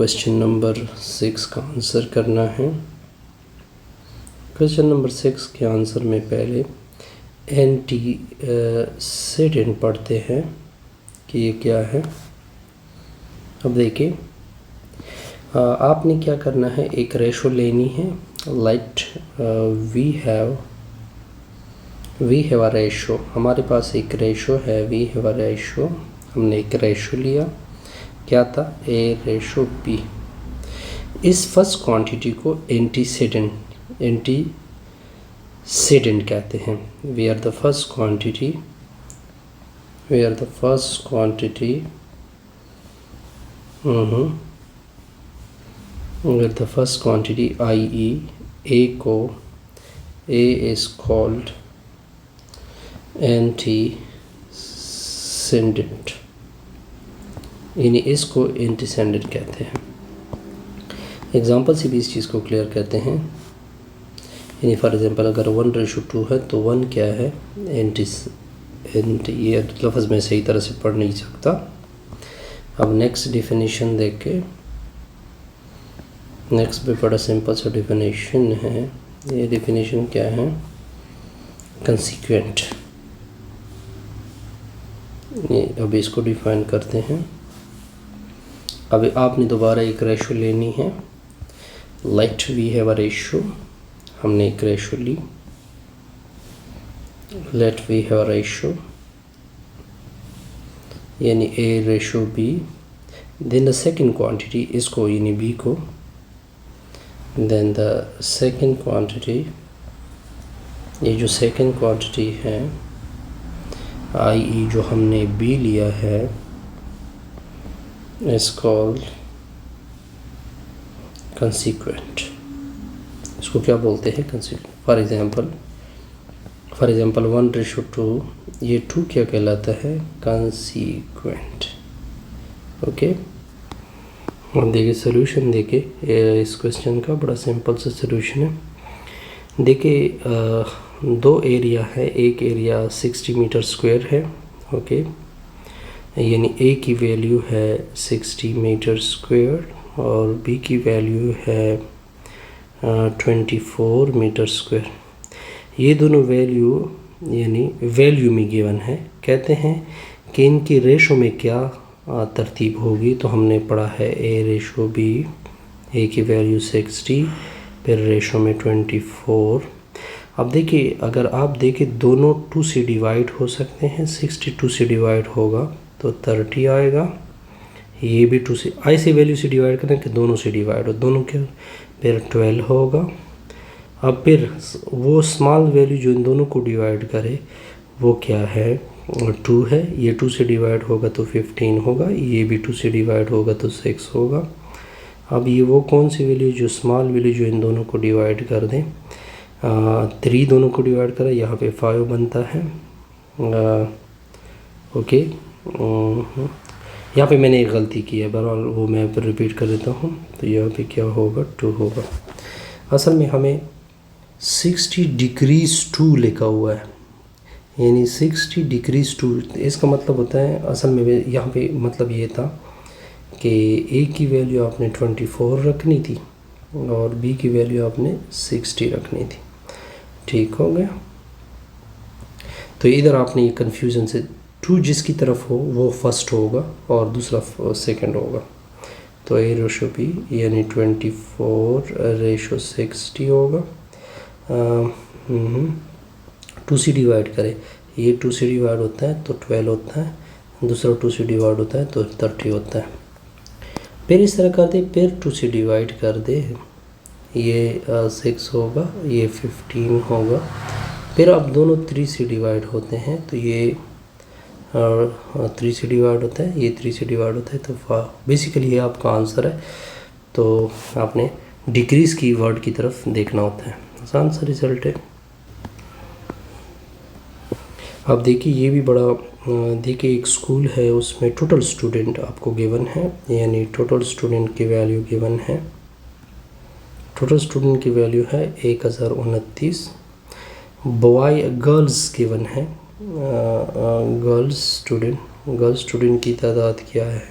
Question number 6 का answer करना है। क्वेश्चन नंबर 6 के आंसर में पहले एंटीसेडेंट पढ़ते हैं कि ये क्या है। अब देखिए, आपने क्या करना है, एक रेशो लेनी है। Let we have a ratio, हमारे पास एक रेशो है, वी हैव अ रेशो। हमने एक रेशो लिया, क्या था, ए रेशो बी। इस फर्स्ट क्वांटिटी को एंटीसेडेंट कहते हैं। We are the first quantity i.e. A को A is called एंटीसेडेंट, यानी इसको एंटीसेडेंट कहते हैं। एग्जाम्पल से भी इस चीज़ को क्लियर करते हैं। यानी फॉर एग्जांपल अगर 1:2 है तो 1 क्या है, ये लफ्ज़ में सही तरह से पढ़ नहीं सकता। अब नेक्स्ट डिफिनीशन देख के, नेक्स्ट भी बड़ा सिंपल सा डिफिनीशन है। ये डिफिनीशन क्या है, कंसीक्वेंट। अब इसको डिफाइन करते हैं। अभी आपने दोबारा एक रेशो लेनी है। Let we have a ratio, हमने एक रेशो ली। Let we have a ratio यानी A ratio B. Then the second quantity, इसको यानी बी को, देन द सेकंड क्वांटिटी, ये जो सेकंड क्वांटिटी है i.e. जो हमने बी लिया है, इज कॉल्ड कंसीक्वेंट। इसको क्या बोलते हैं, कंसीक्वेंट। फॉर एग्जांपल 1:2, ये 2 क्या कहलाता है, कंसीक्वेंट। ओके, और देखिए सोल्यूशन, देखिए इस क्वेश्चन का बड़ा सिंपल सा सोल्यूशन है। देखिए 2 एरिया है, एक एरिया 60 मीटर स्क्वायर है। ओके, यानी ए की वैल्यू है 60 मीटर स्क्वायर और बी की वैल्यू है 24 मीटर स्क्वायर। ये दोनों वैल्यू यानी वैल्यू में गिवन है। कहते हैं कि इनकी रेशो में क्या तरतीब होगी, तो हमने पढ़ा है ए रेशो बी, ए की वैल्यू 60 फिर रेशो में 24। अब देखिए, अगर आप देखें दोनों 2 से डिवाइड हो सकते हैं। 62 से डिवाइड होगा तो 30 आएगा। ये भी 2 से, ऐसे वैल्यू से डिवाइड करें कि दोनों से डिवाइड हो, दोनों के फिर 12 होगा। अब फिर वो स्मॉल वैल्यू जो इन दोनों को डिवाइड करे वो क्या है, 2 है। ये 2 से डिवाइड होगा तो 15 होगा, ये भी 2 से डिवाइड होगा तो 6 होगा। अब ये वो कौन सी वैल्यू, जो स्मॉल वैल्यू जो इन दोनों को डिवाइड कर दें, 3 दोनों को डिवाइड करा, यहाँ पे 5 बनता है। ओके, यहाँ पे मैंने एक गलती की है, बहरहाल वो मैं फिर रिपीट कर देता हूँ। तो यहाँ पे क्या होगा, 2 होगा। असल में हमें 60 डिग्रीज 2 लिखा हुआ है, यानी 60 डिग्रीज 2। इसका मतलब होता है, असल में यहाँ पे मतलब ये था कि ए की वैल्यू आपने 24 रखनी थी और बी की वैल्यू आपने 60 रखनी थी। ठीक हो गया। तो इधर आपने ये कन्फ्यूज़न से 2 जिसकी तरफ हो वो फर्स्ट होगा और दूसरा सेकंड होगा। तो ए रेशो बी यानी 24 रेशो 60 होगा। 2 से डिवाइड करें, ये 2 से डिवाइड होता है तो 12 होता है, दूसरा 2 से डिवाइड होता है तो 30 होता है। फिर इस तरह कर दे, फिर 2 से डिवाइड कर दे, ये 6 होगा, ये 15 होगा। फिर अब दोनों 3 से डिवाइड होते हैं तो ये 3 से डिवाइड होता है, ये 3 से डिवाइड होता है तो बेसिकली ये आपका आंसर है। तो आपने डिक्रीज़ की वर्ड की तरफ देखना होता है, आसान सा रिज़ल्ट है। अब देखिए, ये भी बड़ा, देखिए एक स्कूल है, उसमें टोटल स्टूडेंट आपको गिवन है, यानी टोटल स्टूडेंट की वैल्यू गिवन है। टोटल स्टूडेंट की वैल्यू है 1029। बॉय गर्ल्स गिवन है, गर्ल्स स्टूडेंट की तादाद क्या है,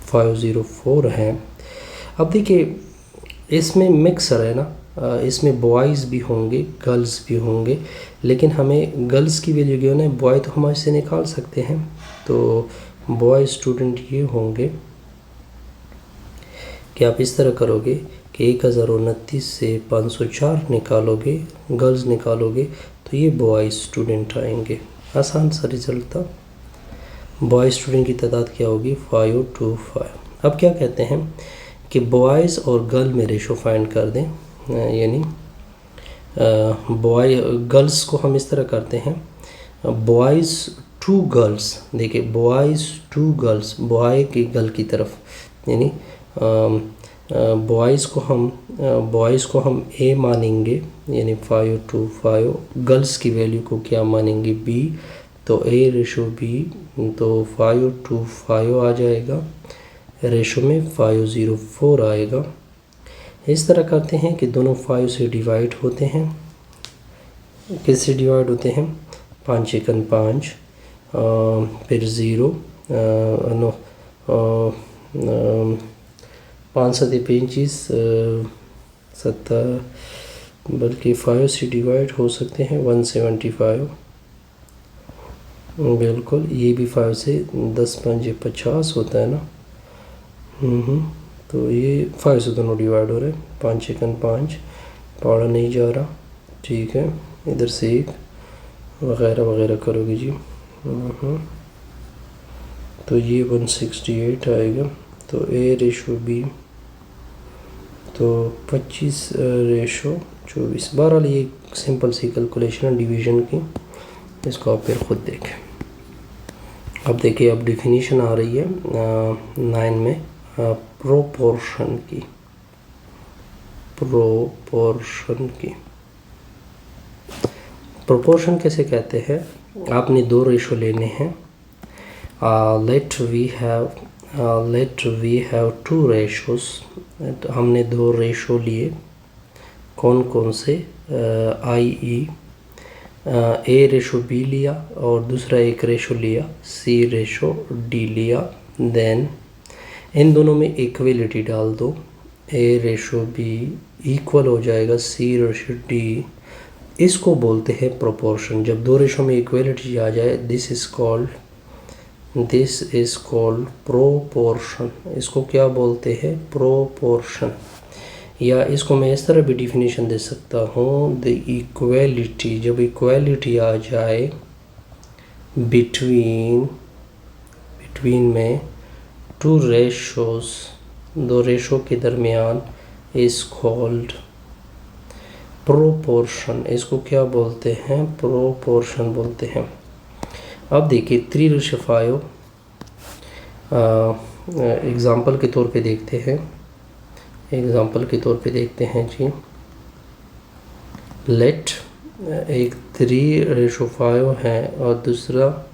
504 है। अब देखिए इसमें मिक्सर है ना, इसमें बॉयज़ भी होंगे गर्ल्स भी होंगे, लेकिन हमें गर्ल्स की वैल्यू गिवन है, बॉय तो हम इससे निकाल सकते हैं। तो बॉय स्टूडेंट ये होंगे कि आप इस तरह करोगे कि 1029 से 504 निकालोगे, गर्ल्स निकालोगे तो ये बॉय स्टूडेंट आएंगे। आसान सा रिजल्ट था। बॉय स्टूडेंट की तादाद क्या होगी 525। अब क्या कहते हैं कि बॉयज़ और गर्ल में रेशो फाइंड कर दें, यानी बॉय गर्ल्स को हम इस तरह करते हैं बॉयज़ टू गर्ल्स। देखिए बॉयज़ टू गर्ल्स, बॉय की गर्ल की तरफ, यानी बॉयज़ को हम ए मानेंगे, यानी 525। गर्ल्स की वैल्यू को क्या मानेंगे बी, तो ए रेशो बी, तो 525 आ जाएगा, रेशो में 504 आएगा। इस तरह करते हैं कि दोनों 5 से डिवाइड होते हैं। किससे डिवाइड होते हैं 5 एकन 5, फिर 0 नो 5 सत्ते 35 70, बल्कि 5 से डिवाइड हो सकते हैं 175। बिल्कुल ये भी 5 से 10 5 50 होता है ना। तो ये 5 से दोनों डिवाइड हो रहे हैं। 5 एकन 5 पढ़ा नहीं जा रहा, ठीक है। इधर से 1 वगैरह वगैरह करोगे जी। तो ये 168 आएगा। तो ए रेशो बी, तो 25 रेशो 24। बहरहाल ये सिंपल सी कैलकुलेशन है डिवीज़न की, इसको आप फिर ख़ुद देखें। अब देखिए अब डिफिनीशन आ रही है 9 में प्रोपोर्शन की। प्रोपोर्शन कैसे कहते हैं, आपने 2 रेशो लेने हैं। Let we have 2 ratios. तो हमने 2 रेशो लिए, कौन कौन से, i.e. ए रेशो बी लिया और दूसरा एक रेशो लिया सी रेशो डी लिया। देन इन दोनों में इक्वलिटी डाल दो, ए रेशो बी इक्वल हो जाएगा सी रेशो डी। इसको बोलते हैं प्रोपोर्शन। जब 2 रेशो में इक्वलिटी आ जाए दिस इज़ कॉल्ड प्रोपोर्शन। इसको क्या बोलते हैं प्रोपोर्शन। या इसको मैं इस तरह भी डिफिनीशन दे सकता हूँ, द इक्वलिटी, जब इक्वलिटी आ जाए बिटवीन में 2 रेशोस, 2 रेशो के दरमियान, इज़ कॉल्ड प्रोपोर्शन। इसको क्या बोलते हैं प्रोपोर्शन बोलते हैं। अब देखिए 3:5 एग्ज़ाम्पल के तौर पे देखते हैं, जी। लेट एक 3:5 है और दूसरा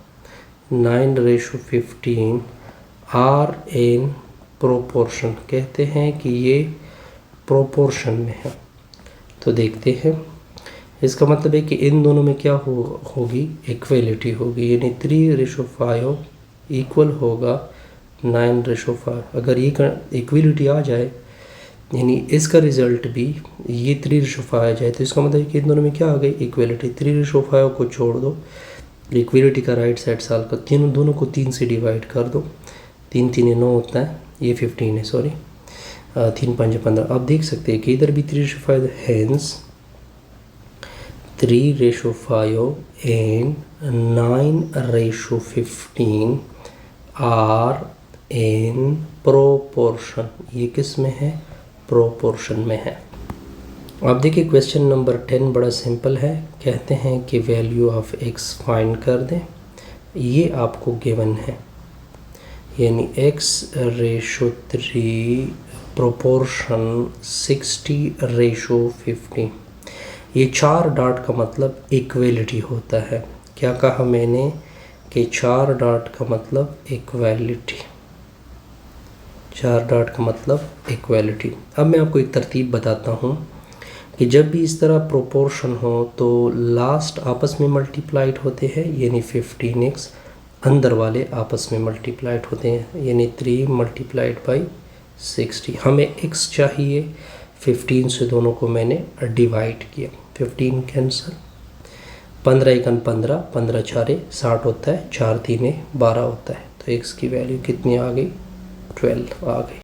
9:15 आर इन प्रोपोर्शन। कहते हैं कि ये प्रोपोर्शन में है। तो देखते हैं, इसका मतलब है कि इन दोनों में क्या होगी इक्वलिटी होगी, यानी 3:5 इक्वल होगा 9:5। अगर ये इक्वलिटी आ जाए, यानी इसका रिज़ल्ट भी ये 3:5 आ जाए, तो इसका मतलब है कि इन दोनों में क्या आ गई इक्वलिटी। 3:5 को छोड़ दो, इक्वलिटी का राइट साइड साल का दोनों को 3 से डिवाइड कर दो। 3 3 9 होता है, ये 15 है, सॉरी 3 5 15। आप देख सकते हैं कि इधर भी 3:5, hence 3:5 and 9:15 are in proportion. ये किस में है प्रोपोर्शन में है। अब देखिए क्वेश्चन नंबर 10 बड़ा सिंपल है। कहते हैं कि वैल्यू ऑफ x फाइंड कर दें। ये आपको गिवन है, यानी x/3 प्रोपोर्शन 60/15। ये 4 डॉट का मतलब इक्वलिटी होता है। क्या कहा मैंने कि 4 डॉट का मतलब इक्वलिटी, 4 डॉट का मतलब इक्वलिटी। अब मैं आपको एक तरतीब बताता हूँ कि जब भी इस तरह प्रोपोर्शन हो तो लास्ट आपस में मल्टीप्लाइड होते हैं, यानी 15x। अंदर वाले आपस में मल्टीप्लाइड होते हैं, यानी 3 मल्टीप्लाइड बाई 60। हमें x चाहिए, 15 से दोनों को मैंने डिवाइड किया, 15 कैंसल, 15 एकन 15, 15 चारे 60 होता है, 4 तीने 12 होता है। तो x की वैल्यू कितनी आ गई, 12 आ गई।